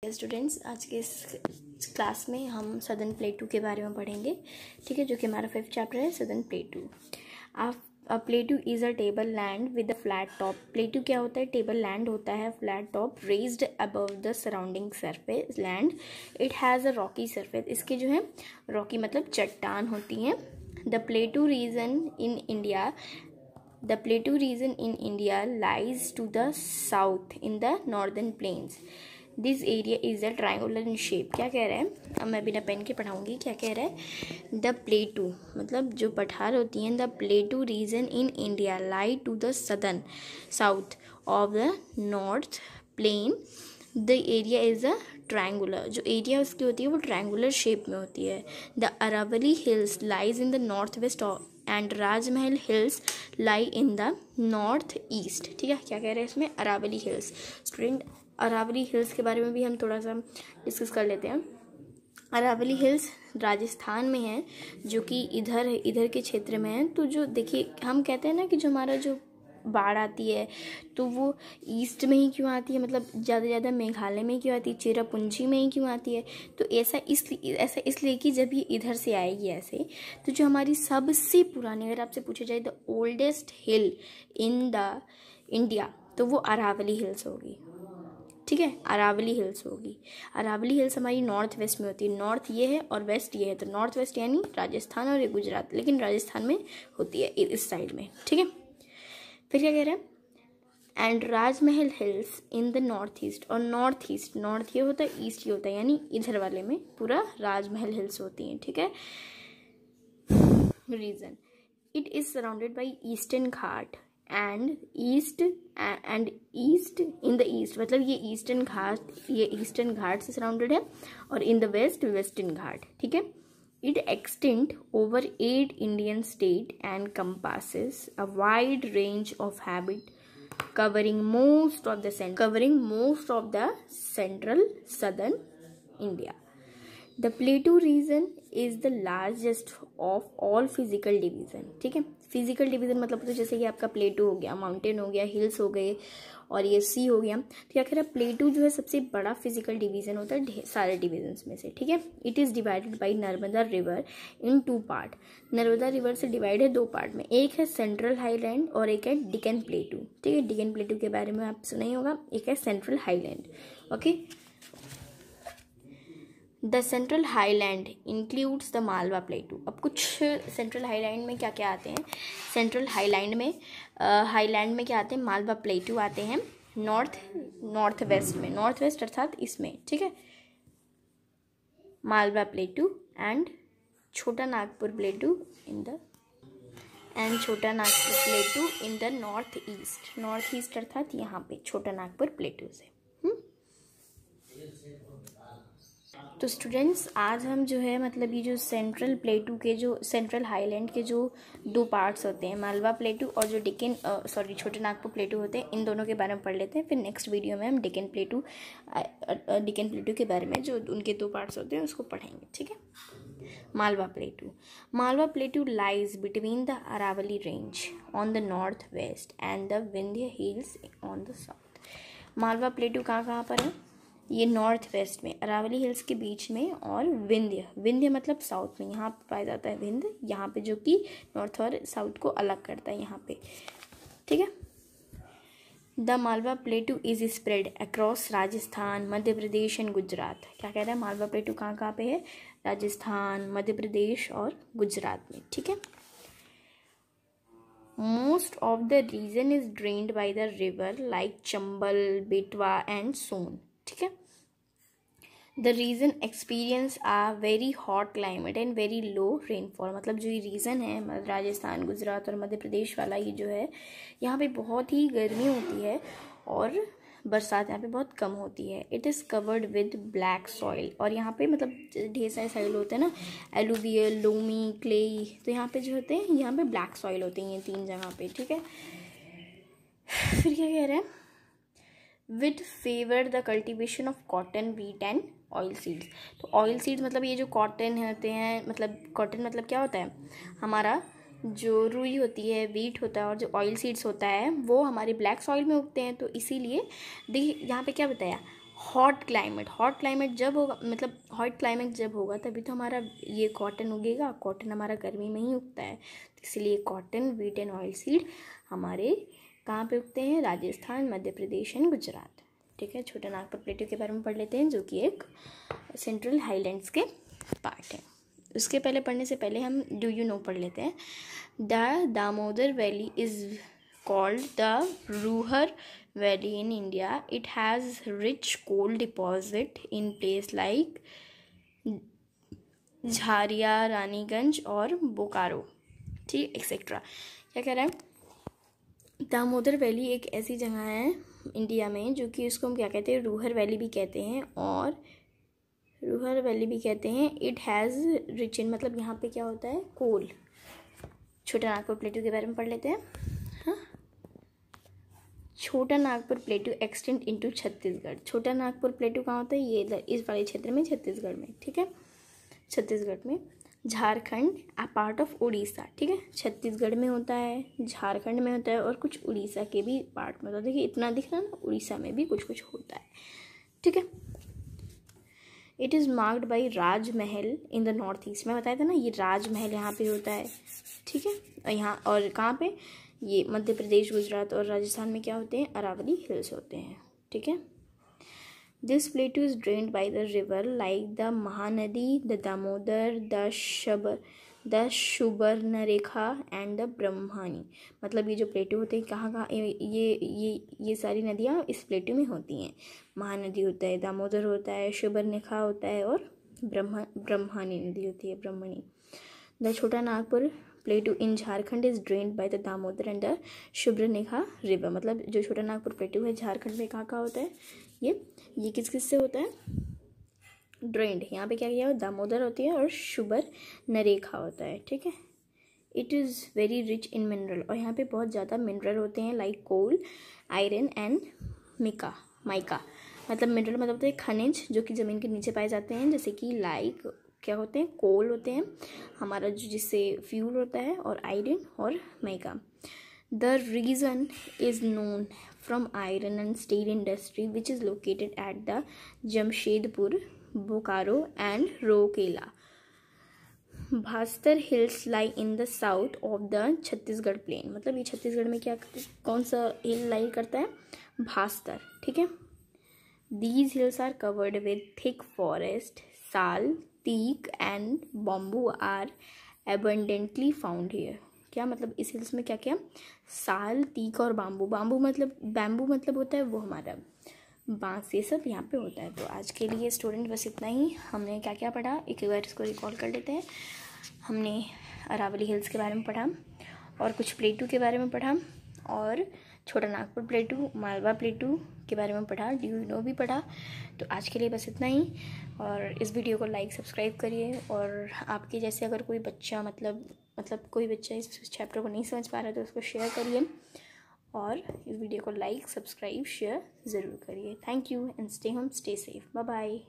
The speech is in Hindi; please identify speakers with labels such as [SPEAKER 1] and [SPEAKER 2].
[SPEAKER 1] स्टूडेंट्स, आज के इस क्लास में हम सदर्न प्लेटू के बारे में पढ़ेंगे। ठीक है, जो कि हमारा 5th चैप्टर है southern plateau. Plateau is a table land with a flat top. Plateau क्या होता है? टेबल लैंड होता है, flat top, raised above the surrounding surface land. It has a rocky surface. इसके जो है रॉकी मतलब चट्टान होती हैं। The plateau region in India lies to the south in the northern plains. This area is a triangular in shape. क्या कह रहा है? अब मैं बिना पेन के पढ़ाऊंगी। क्या कह रहा है? द प्लेटू मतलब जो पठार होती हैं, the plateau region in India lie to the southern south of the north plain. The area is a triangular. जो एरिया उसकी होती है वो ट्रायंगुलर शेप में होती है। The Aravalli hills lies in the north west and Rajmahal hills lie in the north east. ठीक है, क्या कह रहे हैं इसमें? Aravalli hills. Student, Aravalli hills के बारे में भी हम थोड़ा सा डिस्कस कर लेते हैं। अरावली हिल्स राजस्थान में है, जो कि इधर के क्षेत्र में है। तो जो देखिए, हम कहते हैं ना कि जो हमारा जो बाढ़ आती है तो वो ईस्ट में ही क्यों आती है, मतलब ज़्यादा मेघालय में क्यों आती है, चेरापूंजी में ही क्यों आती है? तो ऐसा इसलिए कि जब ये इधर से आएगी ऐसे, तो जो हमारी सबसे पुरानी, अगर आपसे पूछा जाए the oldest hill in the India, तो वो अरावली हिल्स होगी। ठीक है, अरावली हिल्स होगी। अरावली हिल्स हमारी नॉर्थ वेस्ट में होती है। नॉर्थ ये है और वेस्ट ये है, तो नॉर्थ वेस्ट यानी राजस्थान और ये गुजरात, लेकिन राजस्थान में होती है इस साइड में। ठीक है, फिर क्या कह रहे हैं? And Rajmahal hills in the north east. और नॉर्थ ये होता है, ईस्ट ये होता है, यानी इधर वाले में पूरा राजमहल हिल्स होती हैं। ठीक है, region it is surrounded by eastern Ghat and east in the east, मतलब ये ईस्टर्न घाट से सराउंडेड है, और इन द वेस्टर्न घाट। ठीक है, it extends over 8 Indian states and compasses a wide range of habitat covering most of the central southern India. The Plateau region is the largest of all physical division. ठीक है, फिजिकल डिवीजन मतलब तो जैसे कि आपका प्लेटू हो गया, माउंटेन हो गया, हिल्स हो गए, और ये सी हो गया। तो क्या कह रहा है? प्लेटू जो है सबसे बड़ा फिजिकल डिवीजन होता है सारे डिवीजन्स में से। ठीक है, it is divided by Narmada river in 2 part. Narmada river से डिवाइड है 2 पार्ट में, एक है सेंट्रल हाईलैंड और एक है डिकन प्लेटू। ठीक है, डिकन प्लेटू के बारे में आप सुना ही होगा। एक है central highland. Okay, the central highland includes the Malwa प्लेटू। अब कुछ सेंट्रल हाईलैंड में क्या क्या आते हैं? सेंट्रल हाईलैंड में क्या आते हैं? मालवा प्लेटू आते हैं नॉर्थ वेस्ट में, नॉर्थ वेस्ट अर्थात इसमें। ठीक है, मालवा प्लेटू एंड छोटा नागपुर प्लेटू इन द नॉर्थ ईस्ट अर्थात यहाँ पे छोटा नागपुर प्लेटू से। तो स्टूडेंट्स, आज हम जो है मतलब ये जो सेंट्रल प्लेटू के जो सेंट्रल हाईलैंड के जो 2 पार्ट्स होते हैं, मालवा प्लेटू और जो छोटे नागपुर प्लेटू होते हैं, इन दोनों के बारे में पढ़ लेते हैं। फिर नेक्स्ट वीडियो में हम डिकन प्लेटू के बारे में जो उनके 2 पार्ट्स होते हैं उसको पढ़ेंगे। ठीक है, Malwa plateau lies between the Aravalli range on the north west and the Vindhya hills on the south. Malwa plateau कहाँ पर है? ये नॉर्थ वेस्ट में, अरावली हिल्स के बीच में, और विंध्य मतलब साउथ में, यहाँ पे पाया जाता है विंध्य, यहाँ पे जो कि नॉर्थ और साउथ को अलग करता है यहाँ पे। ठीक है, the Malwa प्लेटू is spread across Rajasthan, Madhya Pradesh and Gujarat. क्या कह रहा है? मालवा प्लेटू कहाँ पे है? राजस्थान, मध्य प्रदेश और गुजरात में। ठीक है, most of the region is drained by the river like Chambal, Betwa and Son. ठीक है, the region experience a very hot climate and very low rainfall. मतलब जो ये रीजन है राजस्थान, गुजरात और मध्य प्रदेश वाला, ये जो है यहाँ पे बहुत ही गर्मी होती है और बरसात यहाँ पे बहुत कम होती है। It is covered with black soil, और यहाँ पे मतलब ढेर सारे सॉइल होते हैं ना, एलुवियल, लोमी, क्ले, तो यहाँ पे जो होते हैं, यहाँ पे ब्लैक सॉइल होते हैं ये 3 जगह पे। ठीक है, फिर क्या कह रहे हैं? With favour the cultivation of cotton, wheat and oil seeds. तो ऑयल सीड्स मतलब ये जो कॉटन होते हैं, मतलब कॉटन मतलब क्या होता है? हमारा जो रुई होती है, वीट होता है, और जो ऑयल सीड्स होता है वो हमारे ब्लैक सॉइल में उगते हैं। तो इसीलिए देखिए यहाँ पे क्या बताया, हॉट क्लाइमेट जब होगा, मतलब हॉट क्लाइमेट जब होगा तभी तो हमारा ये कॉटन उगेगा। कॉटन हमारा गर्मी में ही उगता है, तो इसलिए cotton, wheat and oil seed हमारे कहाँ पे उगते हैं? राजस्थान, मध्य प्रदेश एंड गुजरात। ठीक है, छोटा नागपुर प्लेटू के बारे में पढ़ लेते हैं, जो कि एक सेंट्रल हाईलैंड्स के पार्ट है। उसके पहले पढ़ने से पहले हम डू यू नो पढ़ लेते हैं। The Damodar valley is called the Ruhr Valley in India. It has rich coal deposit in place like झारिया, रानीगंज और बोकारो, ठीक एक्सेट्रा। क्या कह रहा है? दामोदर वैली एक ऐसी जगह है इंडिया में जो कि उसको हम क्या कहते हैं? रूहर वैली भी कहते हैं और रूहर वैली भी कहते हैं। इट हैज़ रिच इन, मतलब यहाँ पे क्या होता है? कोल। छोटा नागपुर प्लेटू के बारे में पढ़ लेते हैं। हाँ, छोटा नागपुर प्लेटू एक्सटेंड इनटू छत्तीसगढ़। छोटा नागपुर प्लेटू कहाँ होता है? ये इस वाले क्षेत्र में, छत्तीसगढ़ में। ठीक है, छत्तीसगढ़ में। Jharkhand a part of Orissa. ठीक है, छत्तीसगढ़ में होता है, झारखंड में होता है और कुछ उड़ीसा के भी पार्ट में होता है। देखिए इतना दिख रहा है ना, उड़ीसा में भी कुछ कुछ होता है। ठीक है, it is marked by Rajmahal in the north east. मैं बताया था ना, ये राजमहल यहाँ पे होता है। ठीक है, और यहाँ और कहाँ पे? ये मध्य प्रदेश, गुजरात और राजस्थान में क्या होते हैं? अरावली हिल्स होते हैं। ठीक है, this plateau is drained by the river like the Mahanadi, the Damodar, the Subarnarekha and the Brahmani. मतलब ये जो प्लेटू होते हैं कहाँ कहाँ, ये सारी नदियाँ इस प्लेटू में होती हैं। महानदी होता है, दामोदर होता है, सुबर्णरेखा होता है और ब्रह्मणी नदी होती है, ब्रह्मणी। द छोटा नागपुर प्लेटू इन Jharkhand is drained by the Damodar and the Subarnarekha river. मतलब जो छोटा नागपुर प्लेटू है झारखंड में कहाँ कहाँ होता है? ये किस किस से होता है? ड्रेन्ड। यहाँ पे क्या किया हुआ? दामोदर होती है और सुबर्णरेखा होता है। ठीक है, it is very rich in mineral. और यहाँ पे बहुत ज़्यादा मिनरल होते हैं like coal, iron and mica. मतलब मिनरल मतलब होते हैं खनिज जो कि ज़मीन के नीचे पाए जाते हैं, जैसे कि लाइक क्या होते हैं? कोल होते हैं हमारा जो जिससे फ्यूल होता है, और आयरन और mica. The region is known from iron and steel industry which is located at the Jamshedpur, Bokaro and Rourkela. Bastar hills lie in the south of the Chhattisgarh plain. मतलब ये छत्तीसगढ़ में क्या, कौन सा हिल लाई करता है? भास्तर। ठीक है, these hills are covered with thick forest, sal, teak and bamboo are abundantly found here। क्या मतलब इस हिल्स में क्या क्या? साल, तीक और बैम्बू मतलब होता है वो हमारा बांस, ये सब यहाँ पे होता है। तो आज के लिए स्टूडेंट बस इतना ही। हमने क्या क्या पढ़ा, एक बार इसको रिकॉल कर लेते हैं। हमने अरावली हिल्स के बारे में पढ़ा और कुछ प्लेटू के बारे में पढ़ा और छोटा नागपुर प्लेटू, मालवा प्लेटू के बारे में पढ़ा, डू यू नो भी पढ़ा। तो आज के लिए बस इतना ही। और इस वीडियो को लाइक सब्सक्राइब करिए। और आपके जैसे अगर कोई बच्चा मतलब कोई बच्चा इस चैप्टर को नहीं समझ पा रहा है तो उसको शेयर करिए और इस वीडियो को लाइक सब्सक्राइब शेयर ज़रूर करिए। Thank you and stay home, stay safe, bye bye.